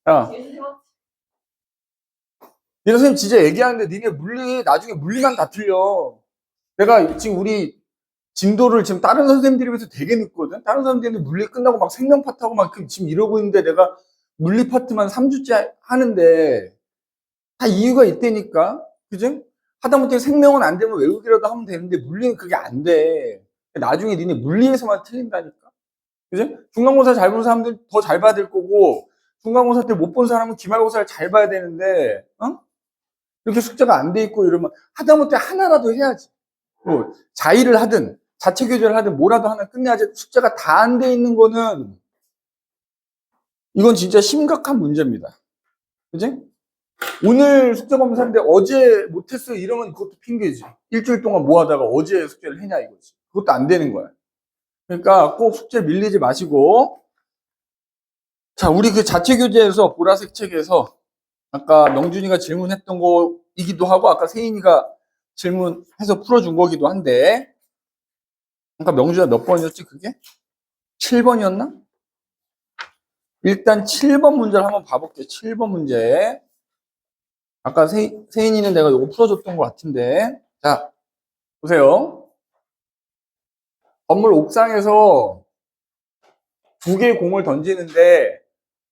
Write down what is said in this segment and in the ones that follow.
야, 니네 선생님 진짜 얘기하는데 니네 나중에 물리만 다 틀려. 내가 지금 우리 진도를 지금 다른 선생님들에 비해서 되게 늦거든? 다른 선생님들은 물리 끝나고 막 생명 파트하고 막 지금 이러고 있는데 내가 물리 파트만 3주째 하는데 다 이유가 있다니까? 그지? 하다못해 생명은 안 되면 외우기라도 하면 되는데 물리는 그게 안 돼. 나중에 니네 물리에서만 틀린다니까? 그지? 중간고사 잘 본 사람들 더 잘 봐야 될 거고 중간고사 때 못 본 사람은 기말고사를 잘 봐야 되는데 어? 이렇게 숙제가 안 돼 있고 이러면 하다못해 하나라도 해야지. 뭐 자의를 하든 자체 교재를 하든 뭐라도 하나 끝내야지. 숙제가 다 안 돼 있는 거는 이건 진짜 심각한 문제입니다. 그지? 오늘 숙제 검사인데 어제 못했어 이러면 그것도 핑계지. 일주일 동안 뭐 하다가 어제 숙제를 했냐 이거지. 그것도 안 되는 거야. 그러니까 꼭 숙제 밀리지 마시고. 자, 우리 그 자체 교재에서 보라색 책에서 아까 명준이가 질문했던 거이기도 하고 아까 세인이가 질문해서 풀어준 거기도 한데 아까 명준이가 몇 번이었지 그게? 7번이었나? 일단 7번 문제를 한번 봐볼게요. 7번 문제. 아까 세인이는 내가 이거 풀어줬던 것 같은데. 자, 보세요. 건물 옥상에서 두 개의 공을 던지는데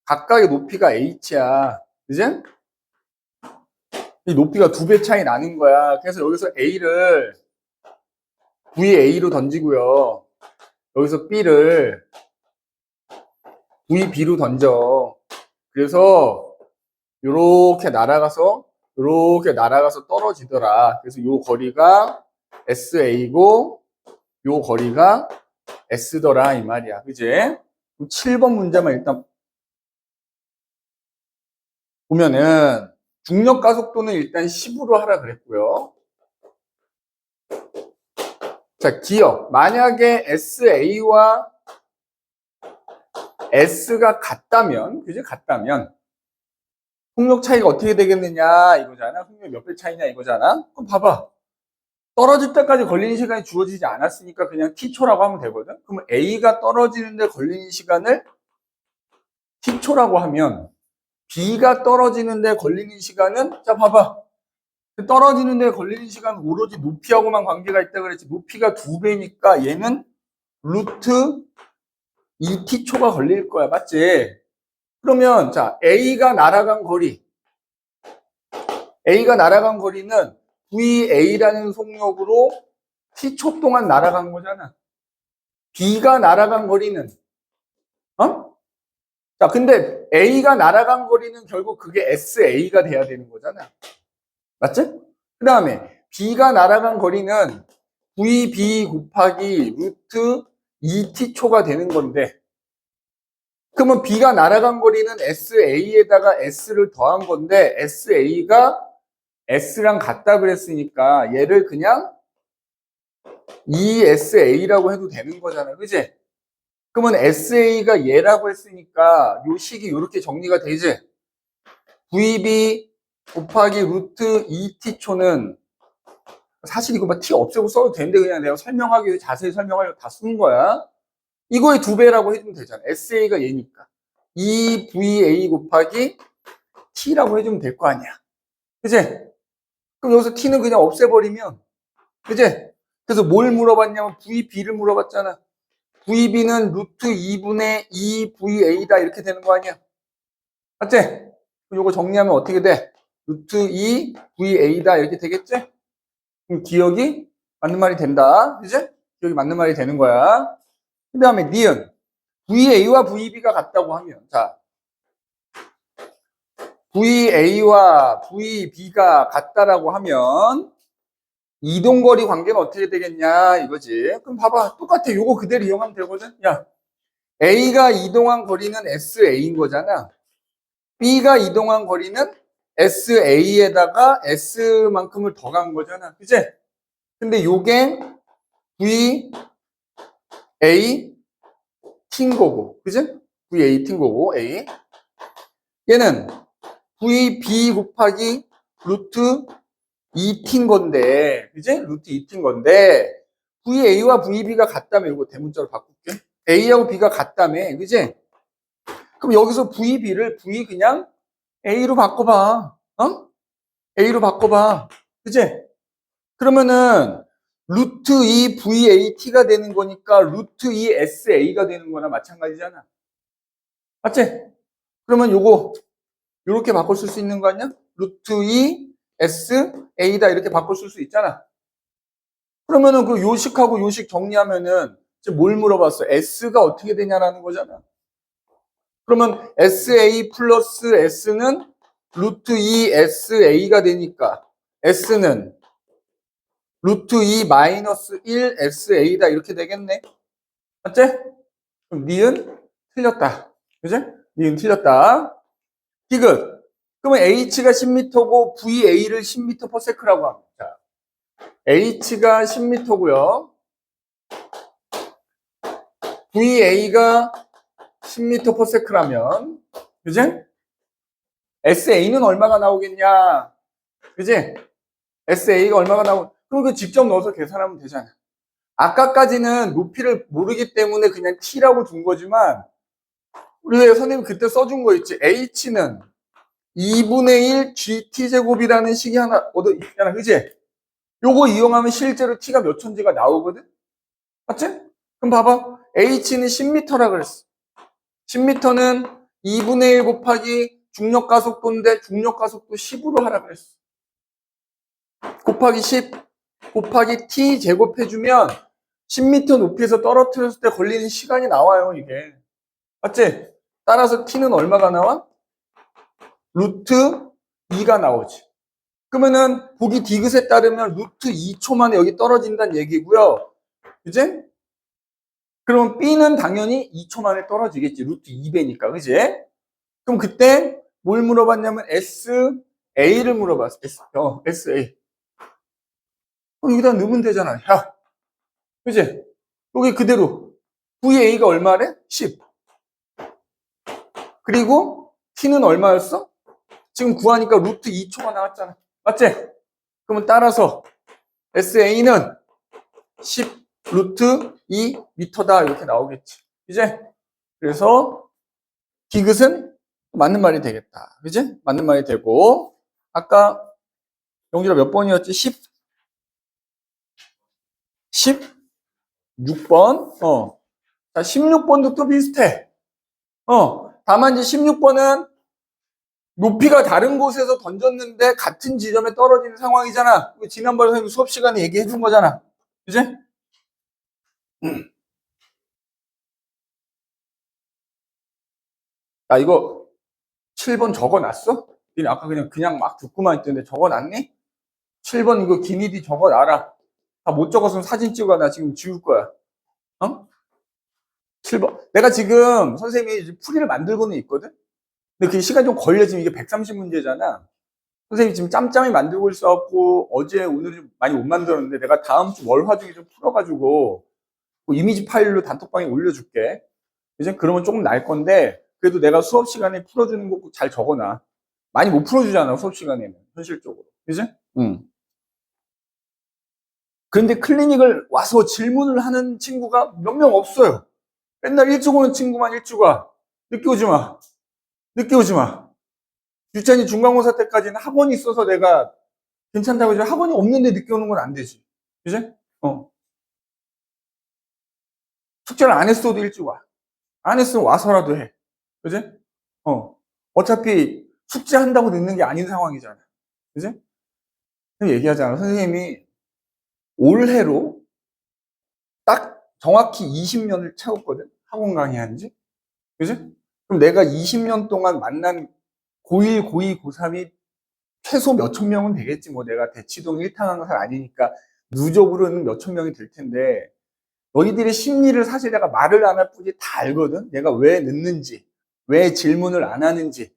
각각의 높이가 h야. 그지? 이 높이가 2배 차이 나는 거야. 그래서 여기서 A를 VA로 던지고요. 여기서 B를 VB로 던져. 그래서 요렇게 날아가서 떨어지더라. 그래서 요 거리가 SA고 요 거리가 S더라 이 말이야. 그지? 7번 문제만 일단 보면은 중력 가속도는 일단 10으로 하라 그랬고요. 자, 기억. 만약에 SA와 S가 같다면, 그지? 같다면, 속력 차이가 어떻게 되겠느냐, 이거잖아. 속력 몇 배 차이냐, 이거잖아. 그럼 봐봐. 떨어질 때까지 걸리는 시간이 주어지지 않았으니까 그냥 T초라고 하면 되거든? 그럼 A가 떨어지는데 걸리는 시간을 T초라고 하면, B가 떨어지는데 걸리는 시간은, 자, 봐봐. 떨어지는데 걸리는 시간은 오로지 높이하고만 관계가 있다 그랬지. 높이가 2배니까 얘는 루트 2t초가 걸릴 거야. 맞지? 그러면 자 A가 날아간 거리는 VA라는 속력으로 t초 동안 날아간 거잖아. B가 날아간 거리는 자 근데 A가 날아간 거리는 결국 그게 SA가 돼야 되는 거잖아. 맞지? 그 다음에 B가 날아간 거리는 VB 곱하기 루트 2t초가 되는 건데 그러면 B가 날아간 거리는 SA에다가 S를 더한 건데 SA가 S랑 같다 그랬으니까 얘를 그냥 ESA라고 해도 되는 거잖아. 그지? 그러면 SA가 얘라고 했으니까 요 식이 이렇게 정리가 되지? VB 곱하기 루트 2t초는 사실 이거 막 T 없애고 써도 되는데 그냥 내가 설명하기 위해 자세히 설명하려고 다 쓴 거야. 이거의 2배라고 해주면 되잖아. SA가 얘니까. 2VA 곱하기 T라고 해주면 될 거 아니야. 그치? 그럼 여기서 T는 그냥 없애버리면, 그치? 그래서 뭘 물어봤냐면 VB를 물어봤잖아. VB는 루트 2분의 2VA다 이렇게 되는 거 아니야. 맞지? 그럼 이거 정리하면 어떻게 돼? 루트 2VA다 이렇게 되겠지? 그럼 기억이 맞는 말이 된다. 그치? 기억이 맞는 말이 되는 거야. 그 다음에 니은. VA와 VB가 같다고 하면, 자, VA와 VB가 같다라고 하면, 이동거리 관계는 어떻게 되겠냐, 이거지. 그럼 봐봐. 똑같아. 요거 그대로 이용하면 되거든. 야, A가 이동한 거리는 SA인 거잖아. B가 이동한 거리는 SA에다가 S만큼을 더 간 거잖아. 그치? 근데 요게 VA T인 거고. 그치? VA T인 거고, A. 얘는 VB 곱하기 루트 2t인 건데, 그지? 루트 2t인 건데, VA와 VB가 같다며, 이거 대문자로 바꿀게. A하고 B가 같다며, 그지? 그럼 여기서 VB를 V 그냥 A로 바꿔봐. 어? A로 바꿔봐. 그치? 그러면은 루트 2 VAT가 되는 거니까 루트 2 SA가 되는 거나 마찬가지잖아. 맞지? 그러면 요거 요렇게 바꿔 쓸 수 있는 거 아니야? 루트 2 SA다 이렇게 바꿔 쓸 수 있잖아. 그러면은 그 요식하고 요식 정리하면은 지금 뭘 물어봤어? S가 어떻게 되냐라는 거잖아. 그러면 SA 플러스 S는 루트 2 SA가 되니까 S는 루트 2 마이너스 1 SA다 이렇게 되겠네. 맞지? 그럼 니은 틀렸다. 그지? 니은 틀렸다. 디귿. 그러면 H가 10m고 VA를 10m/s라고 합니다. H가 10m고요. VA가 10m/s라면 그지? SA는 얼마가 나오겠냐? 그지? SA가 얼마가 그럼 그 직접 넣어서 계산하면 되잖아. 아까까지는 높이를 모르기 때문에 그냥 T라고 둔 거지만 우리 선생님 그때 써준 거 있지. H는 2분의 1 GT제곱이라는 식이 하나 얻어 있잖아. 그지? 요거 이용하면 실제로 T가 몇 천지가 나오거든? 맞지? 그럼 봐봐. H는 10m라 그랬어. 10m는 2분의 1 곱하기 중력가속도인데 중력가속도 10으로 하라 그랬어. 곱하기 10 곱하기 t 제곱해주면 10m 높이에서 떨어뜨렸을 때 걸리는 시간이 나와요, 이게. 맞지? 따라서 t는 얼마가 나와? 루트 2가 나오지. 그러면은 보기 디귿에 따르면 루트 2초 만에 여기 떨어진다는 얘기고요. 그지? 그럼 b는 당연히 2초 만에 떨어지겠지. 루트 2배니까. 그지? 그럼 그때 뭘 물어봤냐면 SA를 물어봤어. SA. 여기다 넣으면 되잖아. 야, 그지? 여기 그대로. VA가 얼마래? 10. 그리고 T는 얼마였어? 지금 구하니까 루트 2초가 나왔잖아. 맞지? 그러면 따라서 SA는 10 루트 2 미터다. 이렇게 나오겠지. 이제? 그래서 디귿은 맞는 말이 되겠다. 그지? 맞는 말이 되고. 아까 영주가 몇 번이었지? 16번. 자, 16번도 또 비슷해. 다만 이제 16번은 높이가 다른 곳에서 던졌는데 같은 지점에 떨어지는 상황이잖아. 지난번에 선생님 수업 시간에 얘기해 준 거잖아. 그지? 나 이거 7번 적어놨어? 니네 아까 그냥 막 듣고만 있던데 적어놨니? 7번 이거 기니디 적어놔라. 다 못 적었으면 사진 찍어. 나 지금 지울 거야. 어? 7번. 내가 지금 선생님이 풀이를 만들고는 있거든? 근데 그 시간이 좀 걸려. 지금 이게 130문제잖아. 선생님이 지금 짬짬이 만들고 있어갖고 어제 오늘 좀 많이 못 만들었는데 내가 다음 주 월화중에 좀 풀어가지고 뭐 이미지 파일로 단톡방에 올려줄게. 이제 그러면 조금 날 건데 그래도 내가 수업 시간에 풀어주는 거 꼭 잘 적어놔. 많이 못 풀어주잖아 수업 시간에는 현실적으로. 그지? 응. 그런데 클리닉을 와서 질문을 하는 친구가 몇 명 없어요. 맨날 일찍 오는 친구만 일찍 와. 늦게 오지 마. 늦게 오지 마. 유치원이 중간고사 때까지는 학원이 있어서 내가 괜찮다고 해서 학원이 없는데 늦게 오는 건 안 되지. 그지? 숙제를 안 했어도 일찍 와. 안 했으면 와서라도 해. 그지? 어차피 숙제한다고 늦는 게 아닌 상황이잖아. 그지? 얘기하잖아. 선생님이 올해로 딱 정확히 20년을 채웠거든? 학원 강의한 지. 그지? 그럼 내가 20년 동안 만난 고1, 고2, 고3이 최소 몇천 명은 되겠지. 뭐 내가 대치동 1탄 강사 아니니까 누적으로는 몇천 명이 될 텐데 너희들의 심리를 사실 내가 말을 안 할 뿐이 다 알거든. 내가 왜 늦는지, 왜 질문을 안 하는지.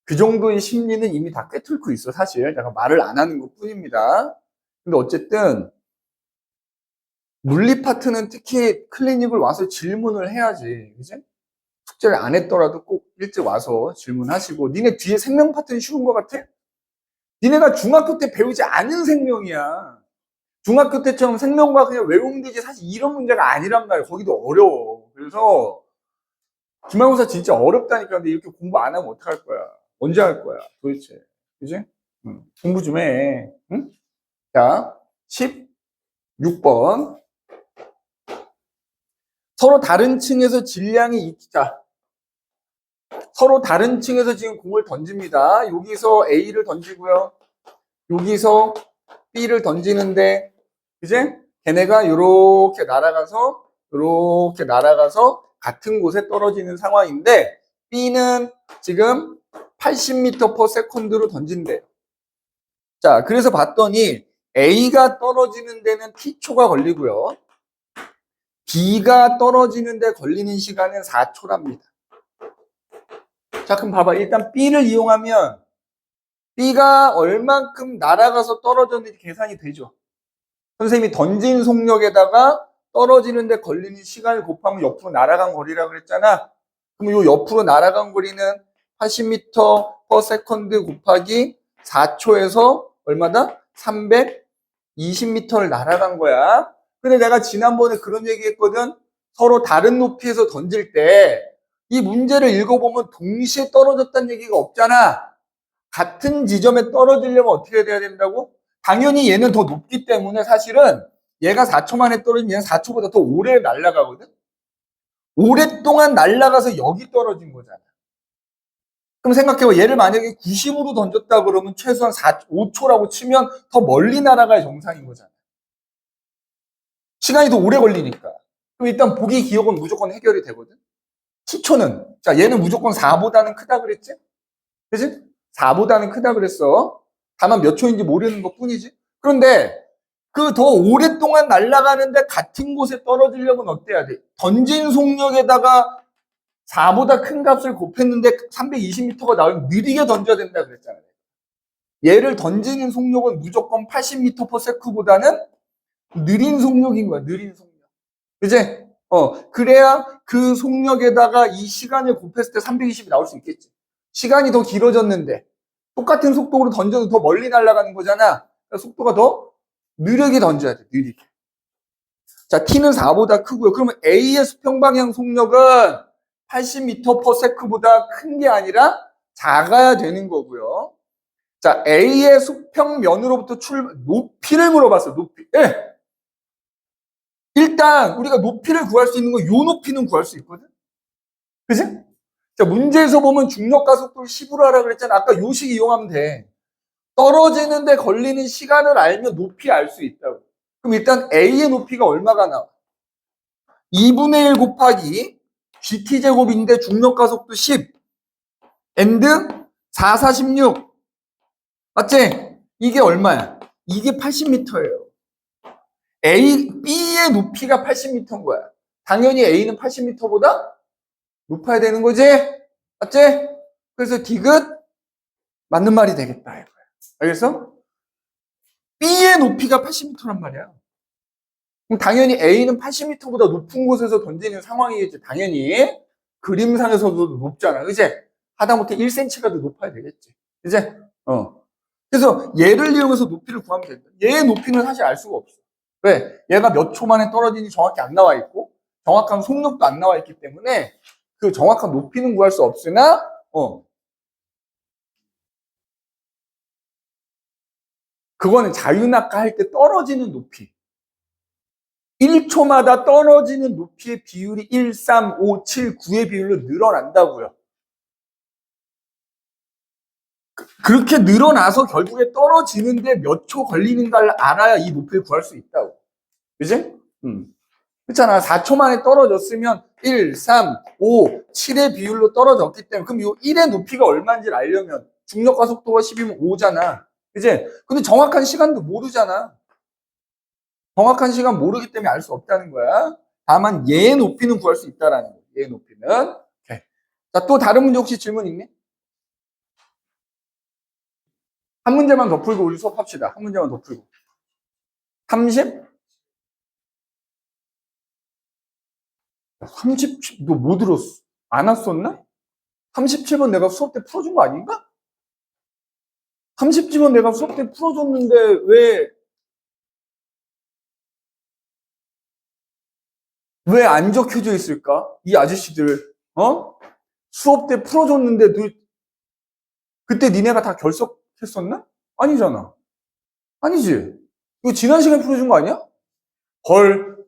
그 정도의 심리는 이미 다 꿰뚫고 있어, 사실. 내가 말을 안 하는 것 뿐입니다. 근데 어쨌든 물리 파트는 특히 클리닉을 와서 질문을 해야지. 그지? 숙제를 안 했더라도 꼭 일찍 와서 질문하시고. 니네 뒤에 생명 파트는 쉬운 것 같아? 니네가 중학교 때 배우지 않은 생명이야. 중학교 때처럼 생명과 그냥 외우면 되지 사실 이런 문제가 아니란 말이야. 거기도 어려워. 그래서 기말고사 진짜 어렵다니까. 근데 이렇게 공부 안 하면 어떡할 거야? 언제 할 거야? 도대체. 그지? 공부 좀 해. 응? 자, 16번. 서로 다른 층에서 자, 서로 다른 층에서 지금 공을 던집니다. 여기서 A를 던지고요. 여기서 B를 던지는데, 이제 걔네가 이렇게 날아가서 같은 곳에 떨어지는 상황인데, B는 지금 80m/s로 던진대요. 자, 그래서 봤더니 A가 떨어지는 데는 T초가 걸리고요. B가 떨어지는 데 걸리는 시간은 4초랍니다. 자, 그럼 봐봐. 일단 B를 이용하면 B가 얼만큼 날아가서 떨어졌는지 계산이 되죠. 선생님이 던진 속력에다가 떨어지는데 걸리는 시간을 곱하면 옆으로 날아간 거리라고 그랬잖아. 그럼 이 옆으로 날아간 거리는 80m/s 곱하기 4초에서 얼마다? 320m를 날아간 거야. 근데 내가 지난번에 그런 얘기 했거든. 서로 다른 높이에서 던질 때 이 문제를 읽어보면 동시에 떨어졌다는 얘기가 없잖아. 같은 지점에 떨어지려면 어떻게 돼야 된다고? 당연히 얘는 더 높기 때문에 사실은 얘가 4초 만에 떨어지면 얘는 4초보다 더 오래 날아가거든? 오랫동안 날아가서 여기 떨어진 거잖아. 그럼 생각해봐. 얘를 만약에 90으로 던졌다 그러면 최소한 5초라고 치면 더 멀리 날아가야 정상인 거잖아. 시간이 더 오래 걸리니까. 그럼 일단 보기 기억은 무조건 해결이 되거든? T초는, 자, 얘는 무조건 4보다는 크다 그랬지? 그지? 4보다는 크다 그랬어. 다만 몇 초인지 모르는 것 뿐이지. 그런데 그 더 오랫동안 날아가는데 같은 곳에 떨어지려면 어때야 돼? 던진 속력에다가 4보다 큰 값을 곱했는데 320m가 나오면 느리게 던져야 된다 그랬잖아요. 얘를 던지는 속력은 무조건 80m/s보다는 느린 속력인 거야. 느린 속력. 그지? 그래야 그 속력에다가 이 시간을 곱했을 때 320이 나올 수 있겠지. 시간이 더 길어졌는데 똑같은 속도로 던져도 더 멀리 날아가는 거잖아. 그러니까 속도가 더 느리게 던져야 돼. 느리게. 자, T는 4보다 크고요. 그러면 A의 수평방향 속력은 80m/s보다 큰 게 아니라 작아야 되는 거고요. 자, A의 수평면으로부터 높이를 물어봤어요. 높이. 예. 일단 우리가 높이를 구할 수 있는 건 요 높이는 구할 수 있거든. 그지? 자, 문제에서 보면 중력과 속도를 10으로 하라 그랬잖아. 아까 요식 이용하면 돼. 떨어지는데 걸리는 시간을 알면 높이 알 수 있다고. 그럼 일단 A의 높이가 얼마가 나와? 2분의 1 곱하기 GT제곱인데 중력과 속도 10 and 4, 46 맞지? 이게 얼마야? 이게 80m예요. B의 높이가 80m인 거야. 당연히 A는 80m보다 높아야 되는 거지? 맞지? 그래서 디귿 맞는 말이 되겠다. 이거야. 알겠어? B의 높이가 80m란 말이야. 그럼 당연히 A는 80m보다 높은 곳에서 던지는 상황이겠지. 당연히. 그림상에서도 높잖아. 그제? 하다못해 1cm가 더 높아야 되겠지. 그제? 그래서 얘를 이용해서 높이를 구하면 된다. 얘의 높이는 사실 알 수가 없어. 왜? 얘가 몇 초 만에 떨어지는지 정확히 안 나와 있고, 정확한 속력도 안 나와 있기 때문에 그 정확한 높이는 구할 수 없으나, 그거는 자유낙하 할 때 떨어지는 높이. 1초마다 떨어지는 높이의 비율이 1, 3, 5, 7, 9의 비율로 늘어난다고요. 그렇게 늘어나서 결국에 떨어지는데 몇 초 걸리는가를 알아야 이 높이를 구할 수 있다고. 그지? 그렇잖아. 4초 만에 떨어졌으면 1, 3, 5, 7의 비율로 떨어졌기 때문에 그럼 이 1의 높이가 얼마인지를 알려면 중력과 속도가 10이면 5잖아. 그지? 근데 정확한 시간도 모르잖아. 정확한 시간 모르기 때문에 알 수 없다는 거야. 다만 얘의 높이는 구할 수 있다라는 거야. 얘의 높이는. 오케이. 자, 또 다른 문제 혹시 질문 있니? 한 문제만 더 풀고 우리 수업합시다. 한 문제만 더 풀고. 30? 37, 너 뭐 들었어? 안 왔었나? 37번 내가 수업 때 풀어준 거 아닌가? 30번 내가 수업 때 풀어줬는데 왜 안 적혀져 있을까? 이 아저씨들. 수업 때 풀어줬는데도 그때 니네가 다 결석했었나? 아니잖아. 아니지. 이거 지난 시간에 풀어준 거 아니야? 헐.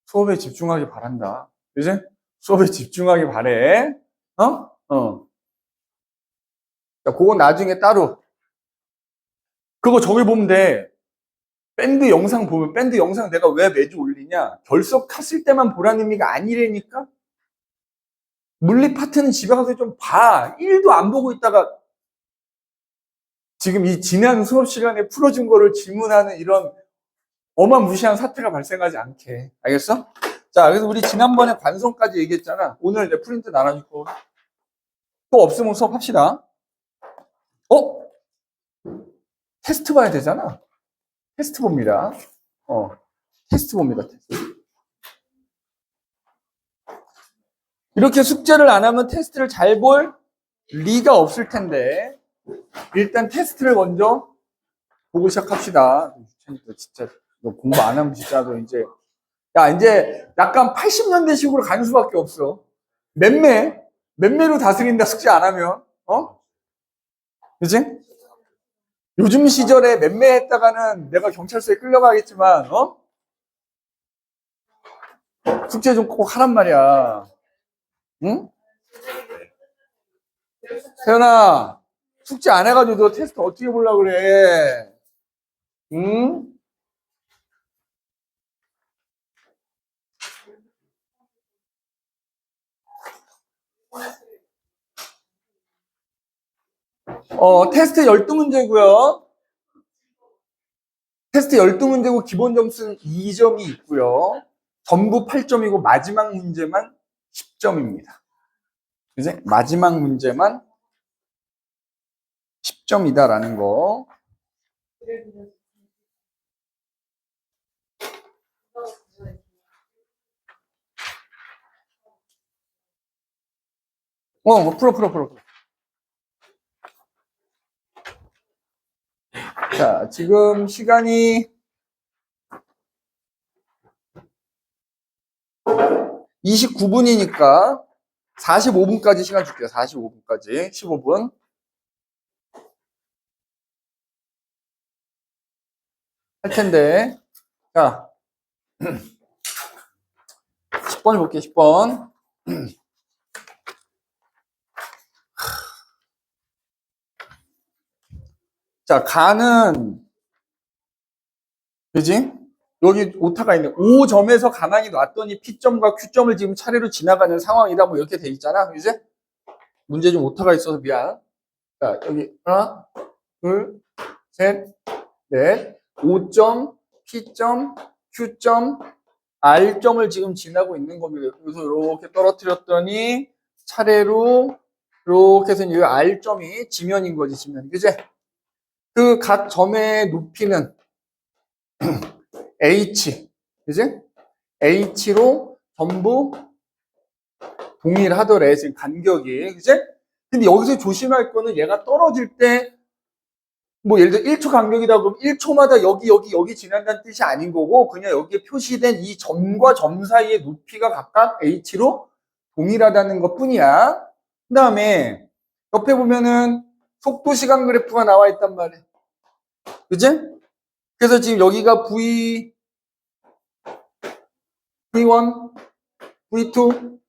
수업에 집중하기 바란다. 그지? 수업에 집중하기 바래. 자, 그거 나중에 따로. 그거 저기 보면 돼. 밴드 영상 보면, 밴드 영상 내가 왜 매주 올리냐? 결석했을 때만 보라는 의미가 아니라니까? 물리 파트는 집에 가서 좀 봐. 1도 안 보고 있다가 지금 이 지난 수업 시간에 풀어준 거를 질문하는 이런 어마무시한 사태가 발생하지 않게. 알겠어? 자, 그래서 우리 지난번에 관성까지 얘기했잖아. 오늘 내 프린트 나눠줄 거. 또 없으면 수업합시다. 테스트 봐야 되잖아. 테스트 봅니다. 테스트 봅니다. 테스트. 이렇게 숙제를 안 하면 테스트를 잘 볼 리가 없을 텐데 일단 테스트를 먼저 보고 시작합시다. 진짜 너 공부 안 하면 진짜 너 이제 약간 80년대식으로 가는 수밖에 없어. 맴매로 다스린다 숙제 안 하면. 그치? 요즘 시절에 맴매했다가는 내가 경찰서에 끌려가겠지만 숙제 좀 꼭 하란 말이야. 응? 세연아, 숙제 안 해가지고 너 테스트 어떻게 보려고 그래? 응? 테스트 12문제고요. 테스트 12문제고 기본 점수는 2점이 있고요. 전부 8점이고 마지막 문제만 10점입니다. 그지? 마지막 문제만 10점이다라는 거. 풀어. 자, 지금 시간이 29분이니까 45분까지 시간 줄게요. 45분까지. 15분. 할 텐데. 자, 10번 볼게요. 10번. 자, 가는, 그지? 여기 오타가 있네. 5점에서 가만히 놨더니 P점과 Q점을 지금 차례로 지나가는 상황이다. 뭐 이렇게 돼 있잖아. 그지? 문제 좀 오타가 있어서 미안. 자, 여기 하나, 둘, 셋, 넷. 5점, P점, Q점, R점을 지금 지나고 있는 겁니다. 그래서 이렇게 떨어뜨렸더니 차례로 이렇게 해서 이 R점이 지면인 거지, 지면. 그지? 그 각 점의 높이는 H, 그지? H로 전부 동일하더래, 지금 간격이, 그지? 근데 여기서 조심할 거는 얘가 떨어질 때, 뭐 예를 들어 1초 간격이다 그러면 1초마다 여기 지난다는 뜻이 아닌 거고, 그냥 여기에 표시된 이 점과 점 사이의 높이가 각각 H로 동일하다는 것 뿐이야. 그 다음에 옆에 보면은 속도 시간 그래프가 나와 있단 말이야. 그지? 그래서 지금 여기가 V1, V2,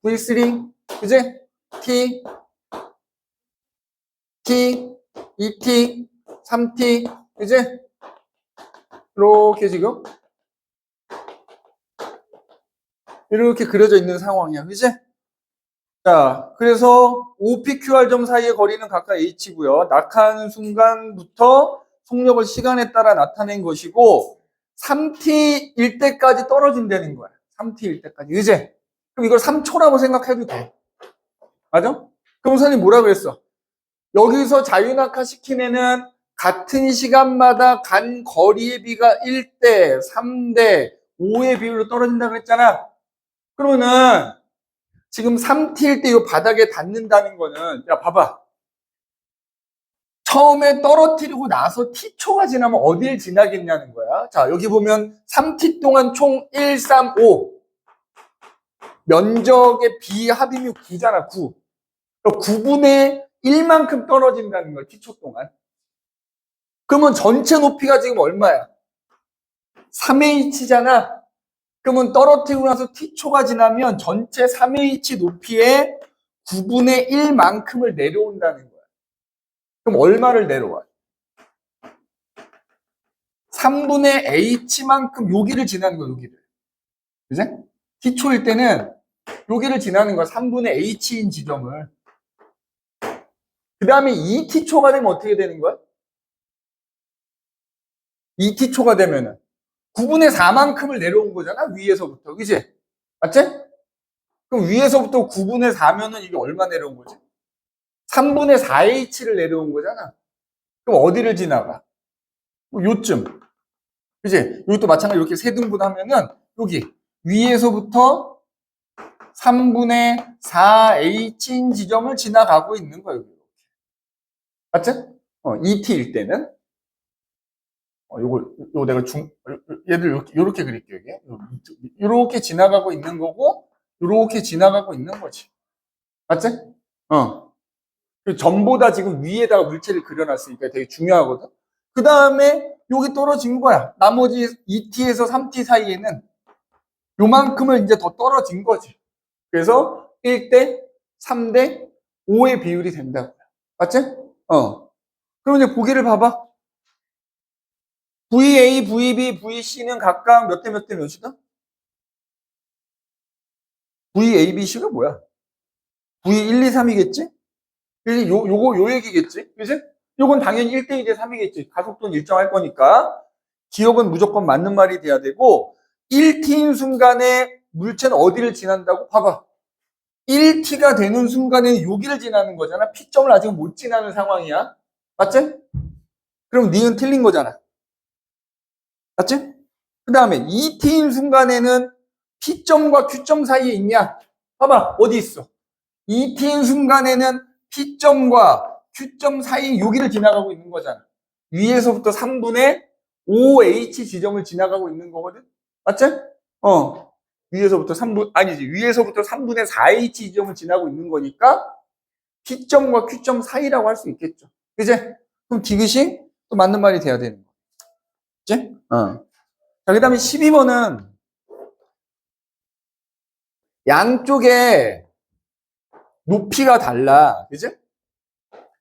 V3, 그지? T, 2T, 3T, 그지? 이렇게 지금 이렇게 그려져 있는 상황이야, 그지? 자, 그래서 OPQR점 사이의 거리는 각각 H고요. 낙하하는 순간부터 속력을 시간에 따라 나타낸 것이고 3T일 때까지 떨어진다는 거야. 3T일 때까지. 그지? 그럼 이걸 3초라고 생각해도 돼. 맞아? 그럼 선생님 뭐라 그랬어? 여기서 자유낙하 시킨 애는 같은 시간마다 간 거리의 비가 1대, 3대, 5의 비율로 떨어진다고 그랬잖아. 그러면은 지금 3T일 때 이 바닥에 닿는다는 거는, 야, 봐봐. 처음에 떨어뜨리고 나서 T초가 지나면 어딜 지나겠냐는 거야. 자, 여기 보면 3T 동안 총 1, 3, 5. 면적의 비합임이 9잖아, 9. 그러니까 9분의 1만큼 떨어진다는 거야, t초 동안. 그러면 전체 높이가 지금 얼마야? 3h잖아. 그러면 떨어뜨리고 나서 t초가 지나면 전체 3h 높이의 9분의 1만큼을 내려온다는 거야. 그럼 얼마를 내려와? 3분의 h만큼 여기를 지나는 거야, 여기를. 그지? t초일 때는 여기를 지나는 거야, 3분의 h인 지점을. 그 다음에 2t초가 되면 어떻게 되는 거야? 2t초가 되면은 9분의 4만큼을 내려온 거잖아, 위에서부터. 그지? 맞지? 그럼 위에서부터 9분의 4면은 이게 얼마 내려온 거지? 3분의 4h를 내려온 거잖아. 그럼 어디를 지나가? 요쯤. 그지? 여기 또 마찬가지로 이렇게 세 등분 하면은 여기 위에서부터 3분의 4h인 지점을 지나가고 있는 거예요. 맞지? ET일 때는. 요거 내가 얘들 요렇게 그릴게요, 이게. 요렇게 지나가고 있는 거고, 요렇게 지나가고 있는 거지. 맞지? 전보다 지금 위에다가 물체를 그려놨으니까 되게 중요하거든. 그 다음에 여기 떨어진 거야. 나머지 2t에서 3t 사이에는 요만큼을 이제 더 떨어진 거지. 그래서 1대 3대 5의 비율이 된다고요. 맞지? 그럼 이제 보기를 봐봐. VA, VB, VC는 각각 몇 대 몇 대 몇이다? VABC가 뭐야? V1, 2, 3이겠지? 요 얘기겠지? 그지? 요건 당연히 1대 2대 3이겠지. 가속도는 일정할 거니까. 기억은 무조건 맞는 말이 돼야 되고, 1t인 순간에 물체는 어디를 지난다고? 봐봐. 1t가 되는 순간에는 여기를 지나는 거잖아. P점을 아직 못 지나는 상황이야. 맞지? 그럼 니은 틀린 거잖아. 맞지? 그 다음에 2t인 순간에는 P점과 Q점 사이에 있냐? 봐봐. 어디 있어? 2t인 순간에는 P점과 Q점 사이 여기를 지나가고 있는 거잖아. 위에서부터 3분의 5h 지점을 지나가고 있는 거거든. 맞지? 위에서부터 3분 아니지. 위에서부터 3분의 4h 지점을 지나고 있는 거니까 P점과 Q점 사이라고 할 수 있겠죠. 그제? 그럼 디귿이 또 맞는 말이 돼야 되는 거. 그치? 자, 그 다음에 12번은 양쪽에 높이가 달라. 그지?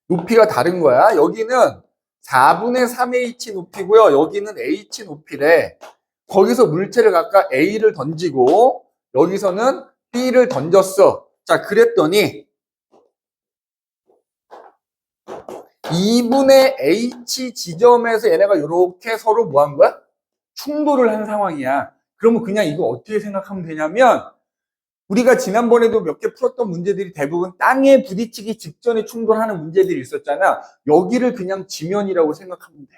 높이가 다른 거야. 여기는 4분의 3h 높이고요. 여기는 h 높이래. 거기서 물체를 각각 A를 던지고 여기서는 B를 던졌어. 자, 그랬더니 2분의 H 지점에서 얘네가 이렇게 서로 뭐 한 거야? 충돌을 한 상황이야. 그러면 그냥 이거 어떻게 생각하면 되냐면 우리가 지난번에도 몇 개 풀었던 문제들이 대부분 땅에 부딪히기 직전에 충돌하는 문제들이 있었잖아. 여기를 그냥 지면이라고 생각하면 돼.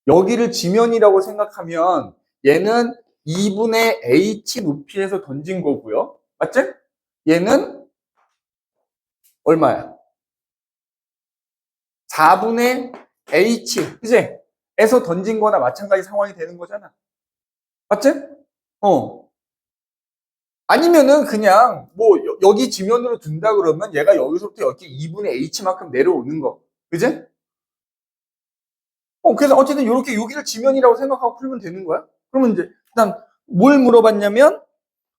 여기를 지면이라고 생각하면 얘는 2분의 H 높이에서 던진 거고요. 맞지? 얘는 얼마야? 4분의 H, 그지? 에서 던진 거나 마찬가지 상황이 되는 거잖아. 맞지? 아니면은 그냥 뭐 여기 지면으로 둔다 그러면 얘가 여기서부터 여기 2분의 H만큼 내려오는 거. 그지? 그래서 어쨌든 이렇게 여기를 지면이라고 생각하고 풀면 되는 거야. 그러면 이제 일단 뭘 물어봤냐면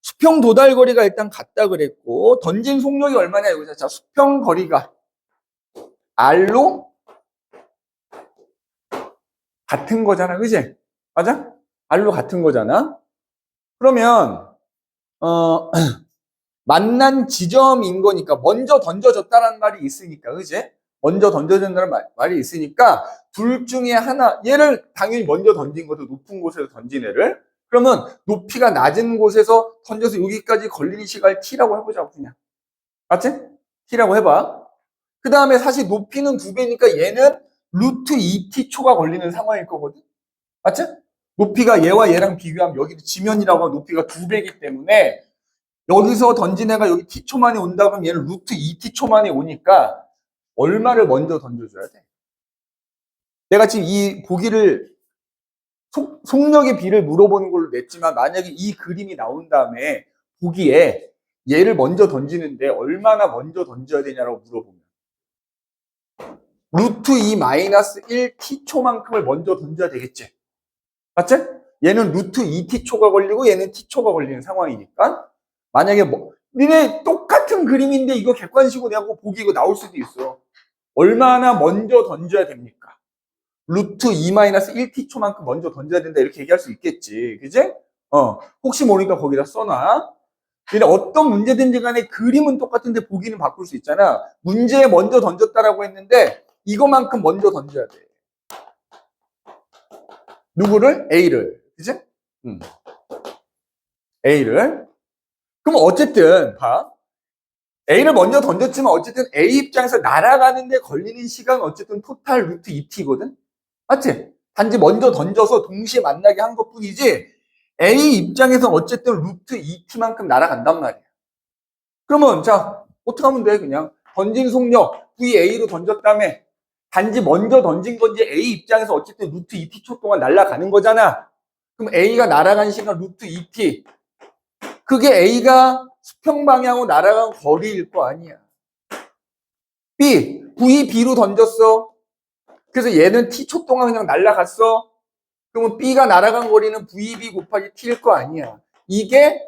수평 도달 거리가 일단 같다 그랬고 던진 속력이 얼마냐 여기서. 자, 수평 거리가 R로 같은 거잖아. 그지? 맞아? R로 같은 거잖아. 그러면 만난 지점인 거니까 먼저 던져졌다라는 말이 있으니까. 그지? 먼저 던져졌다는 말이 있으니까 둘 중에 하나, 얘를 당연히 먼저 던진 것도 높은 곳에서 던진 애를. 그러면 높이가 낮은 곳에서 던져서 여기까지 걸리는 시간을 t라고 해보자고 그냥. 맞지? t라고 해봐. 그 다음에 사실 높이는 2배니까 얘는 루트 2t 초가 걸리는 상황일 거거든. 맞지? 높이가 얘와 얘랑 비교하면 여기 지면이라고 하면 높이가 2배이기 때문에 여기서 던진 애가 여기 t초 만에 온다 그러면 얘는 루트 2t초 만에 오니까 얼마를 먼저 던져줘야 돼? 내가 지금 이 보기를 속력의 비를 물어보는 걸로 냈지만 만약에 이 그림이 나온 다음에 보기에 얘를 먼저 던지는데 얼마나 먼저 던져야 되냐라고 물어보면 루트 2 마이너스 1 t초만큼을 먼저 던져야 되겠지. 맞지? 얘는 루트 2t초가 걸리고 얘는 t초가 걸리는 상황이니까 만약에 니네 똑같은 그림인데 이거 객관식으로 내가 보기 이거 나올 수도 있어. 얼마나 먼저 던져야 됩니까? 루트 2 마이너스 1t초만큼 먼저 던져야 된다 이렇게 얘기할 수 있겠지. 그지? 혹시 모르니까 거기다 써놔. 근데 어떤 문제든지 간에 그림은 똑같은데 보기는 바꿀 수 있잖아. 문제에 먼저 던졌다라고 했는데 이거만큼 먼저 던져야 돼. 누구를? A를. 그지? A를. 그럼 어쨌든 봐. A를 먼저 던졌지만 어쨌든 A 입장에서 날아가는데 걸리는 시간은 어쨌든 토탈 루트 2t거든? 맞지? 단지 먼저 던져서 동시에 만나게 한 것뿐이지 A 입장에서 어쨌든 루트 2t만큼 날아간단 말이야. 그러면 자 어떻게 하면 돼? 그냥 던진 속력 VA로 던졌다며 단지 먼저 던진 건지 A 입장에서 어쨌든 루트 2t초 동안 날아가는 거잖아. 그럼 A가 날아간 시간 루트 2t 그게 A가 수평 방향으로 날아간 거리일 거 아니야. B, VB로 던졌어. 그래서 얘는 t초 동안 그냥 날아갔어. 그러면 B가 날아간 거리는 VB 곱하기 t일 거 아니야. 이게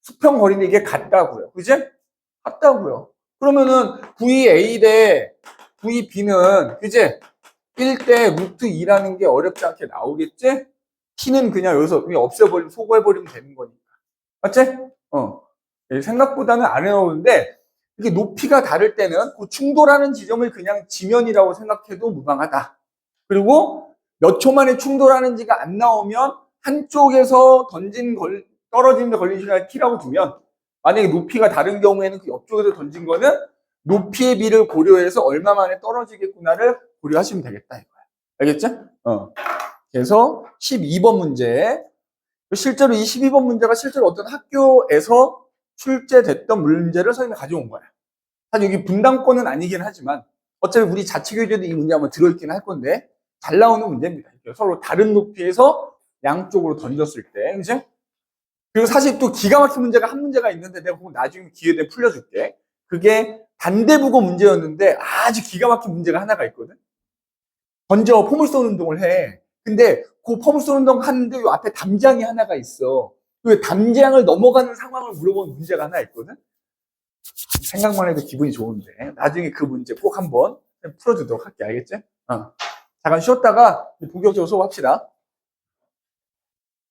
수평 거리인데 이게 같다고요. 그지? 같다고요. 그러면은 VA 대 VB는 그지? 1대 루트 2라는 게 어렵지 않게 나오겠지? t는 그냥 여기서 그냥 없애버리면 소거해버리면 되는 거니까. 맞지? 생각보다는 안 해놓는데 이게 높이가 다를 때는 그 충돌하는 지점을 그냥 지면이라고 생각해도 무방하다. 그리고 몇 초 만에 충돌하는지가 안 나오면 한쪽에서 떨어지는 데 걸린 시간을 t라고 두면 만약에 높이가 다른 경우에는 그 옆쪽에서 던진 거는 높이의 비를 고려해서 얼마 만에 떨어지겠구나를 고려하시면 되겠다 이거야. 알겠죠? 그래서 12번 문제. 실제로 이 12번 문제가 실제로 어떤 학교에서 출제됐던 문제를 선생님이 가져온 거야. 사실 여기 분담권은 아니긴 하지만 어차피 우리 자치교재도 이 문제 한번 들어있긴 할 건데 잘 나오는 문제입니다. 서로 다른 높이에서 양쪽으로 던졌을 때, 그죠? 그리고 사실 또 기가 막힌 문제가 한 문제가 있는데 내가 그거 나중에 기회 되면 풀려줄게. 그게 단대부고 문제였는데 아주 기가 막힌 문제가 하나가 있거든. 먼저 포물선 운동을 해. 근데 그 포물선 운동 하는데 요 앞에 담장이 하나가 있어. 그 담장을 넘어가는 상황을 물어보는 문제가 하나 있거든. 생각만 해도 기분이 좋은데 나중에 그 문제 꼭 한번 풀어주도록 할게. 알겠지? 잠깐 쉬었다가 본격적으로 수업합시다.